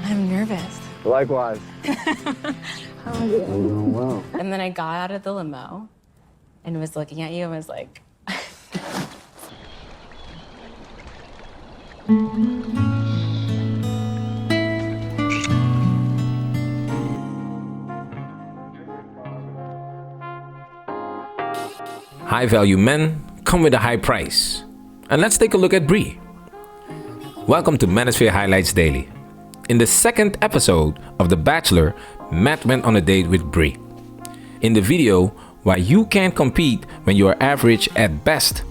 I'm nervous. Likewise. How are you? I'm doing well. And then I got out of the limo and was looking at you and was like, High-value men come with a high price. And let's take a look at Bri. Welcome to Manosphere Highlights Daily. In the second episode of The Bachelor, Matt went on a date with Bri. In the video, why you can't compete when you are average at best,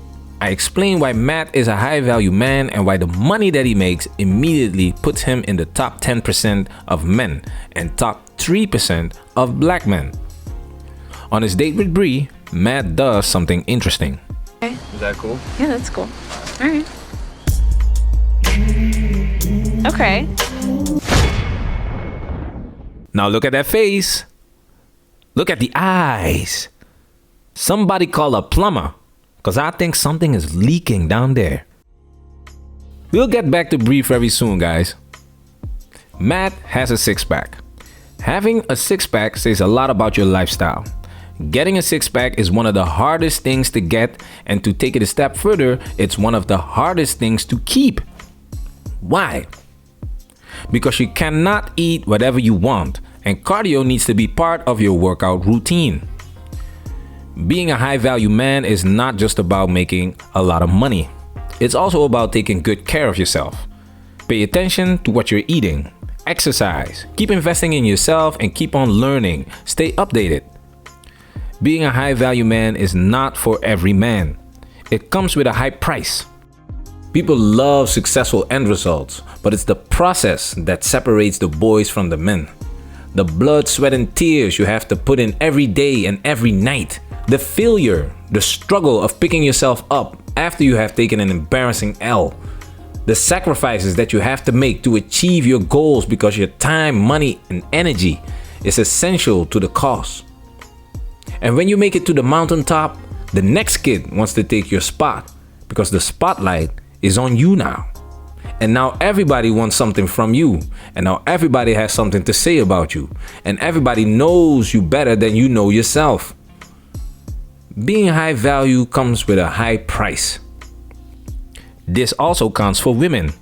I explain why Matt is a high-value man and why the money that he makes immediately puts him in the top 10% of men and top 3% of black men. On his date with Bri, Matt does something interesting. okay. Is that cool? Yeah, that's cool. All right. Okay. Now look at that face. Look at the eyes. Somebody call a plumber, because I think something is leaking down there. We'll get back to Bri very soon, guys. Matt has a six-pack. Having a six-pack says a lot about your lifestyle. Getting a six-pack is one of the hardest things to get, and to take it a step further, it's one of the hardest things to keep. Why? Because you cannot eat whatever you want, and cardio needs to be part of your workout routine. Being a high-value man is not just about making a lot of money. It's also about taking good care of yourself. Pay attention to what you're eating. Exercise. Keep investing in yourself and keep on learning. Stay updated. Being a high-value man is not for every man. It comes with a high price. People love successful end results, but it's the process that separates the boys from the men. The blood, sweat, and tears you have to put in every day and every night. The failure, the struggle of picking yourself up after you have taken an embarrassing L. The sacrifices that you have to make to achieve your goals because your time, money, and energy is essential to the cause. And when you make it to the mountaintop, the next kid wants to take your spot because the spotlight is on you now. And now everybody wants something from you. And now everybody has something to say about you. And everybody knows you better than you know yourself. Being high value comes with a high price. This also counts for women.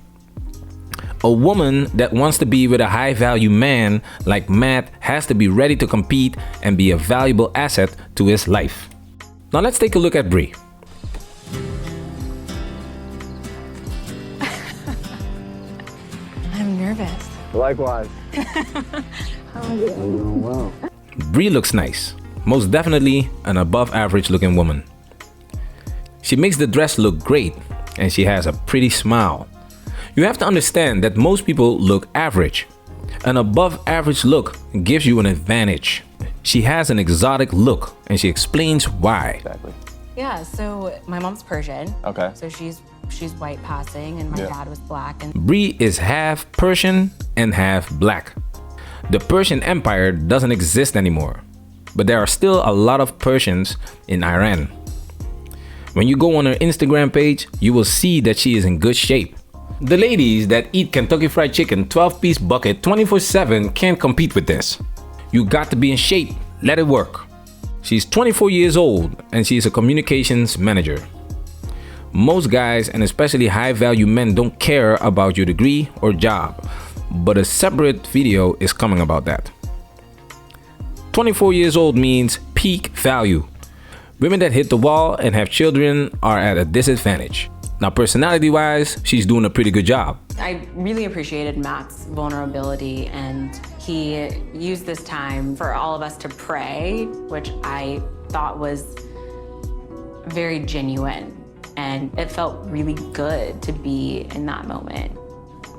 A woman that wants to be with a high value man like Matt has to be ready to compete and be a valuable asset to his life. Now let's take a look at Bri. I'm nervous. Likewise. How are you? I'm doing well. Bri looks nice. Most definitely an above average looking woman. She makes the dress look great and she has a pretty smile. You have to understand that most people look average. An above average look gives you an advantage. She has an exotic look and she explains why. Exactly. Yeah, so my mom's Persian. Okay. So she's white passing and my Yeah. dad was black. And Bri is half Persian and half black. The Persian Empire doesn't exist anymore, but there are still a lot of Persians in Iran. When you go on her Instagram page, you will see that she is in good shape. The ladies that eat Kentucky Fried Chicken 12-piece bucket 24/7 can't compete with this. You got to be in shape. Let it work. She's 24 years old and she's a communications manager. Most guys, and especially high-value men, don't care about your degree or job, but a separate video is coming about that. 24 years old means peak value. Women that hit the wall and have children are at a disadvantage. Now, personality-wise, she's doing a pretty good job. I really appreciated Matt's vulnerability, and he used this time for all of us to pray, which I thought was very genuine. And it felt really good to be in that moment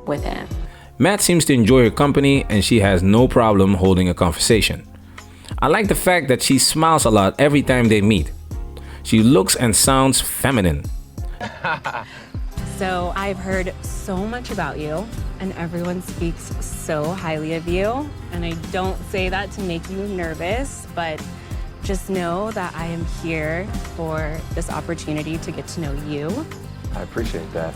with him. Matt seems to enjoy her company and she has no problem holding a conversation. I like the fact that she smiles a lot every time they meet. She looks and sounds feminine. So I've heard so much about you, and everyone speaks so highly of you. And I don't say that to make you nervous, but just know that I am here for this opportunity to get to know you. I appreciate that.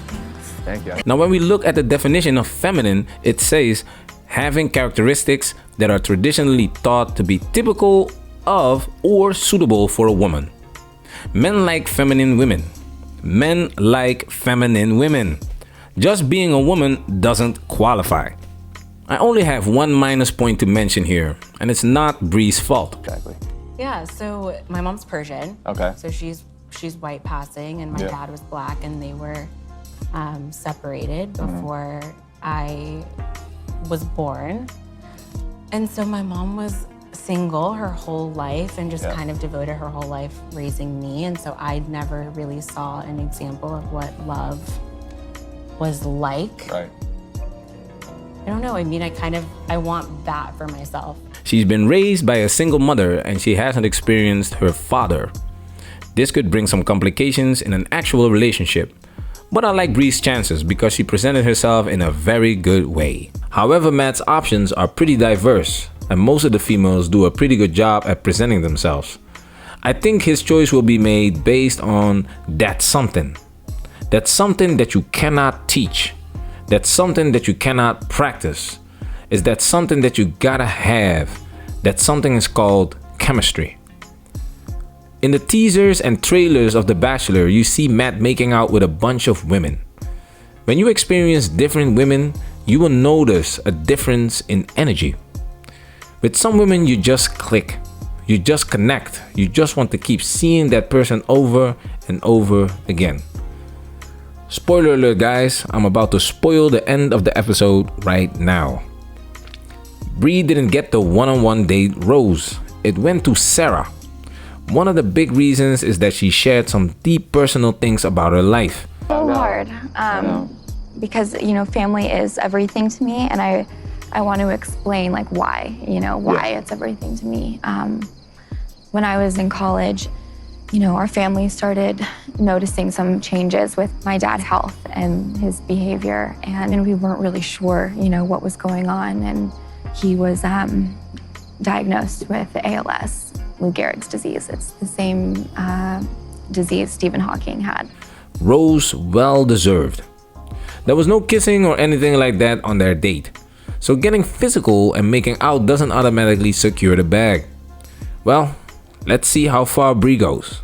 Thank you. Now, when we look at the definition of feminine, it says having characteristics that are traditionally thought to be typical of or suitable for a woman. Men like feminine women. Men like feminine women. Just being a woman doesn't qualify. I only have one minus point to mention here, and it's not Bri's fault. Exactly. Yeah, so my mom's Persian. Okay. So she's white passing, and my dad was black, and they were separated before I was born. And so my mom was single her whole life and just kind of devoted her whole life raising me. And so I never really saw an example of what love was like. Right. I don't know. I mean, I want that for myself. She's been raised by a single mother and she hasn't experienced her father. This could bring some complications in an actual relationship. But I like Bri's chances because she presented herself in a very good way. However, Matt's options are pretty diverse, and most of the females do a pretty good job at presenting themselves. I think his choice will be made based on that something. That's something that you cannot teach. That's something that you cannot practice. Is that something that you gotta have. That something is called chemistry. In the teasers and trailers of The Bachelor, you see Matt making out with a bunch of women. When you experience different women, you will notice a difference in energy. With some women, you just click. You just connect. You just want to keep seeing that person over and over again. Spoiler alert, guys, I'm about to spoil the end of the episode right now. Bri didn't get the one-on-one date Rose. It went to Sarah. One of the big reasons is that she shared some deep personal things about her life. So hard, because, you know, family is everything to me, and I want to explain, like, why, you know, why it's everything to me. When I was in college, you know, our family started noticing some changes with my dad's health and his behavior, and we weren't really sure, you know, what was going on. And he was diagnosed with ALS, Lou Gehrig's disease. It's the same disease Stephen Hawking had. Rose well deserved. There was no kissing or anything like that on their date. So getting physical and making out doesn't automatically secure the bag. Well, let's see how far Bri goes.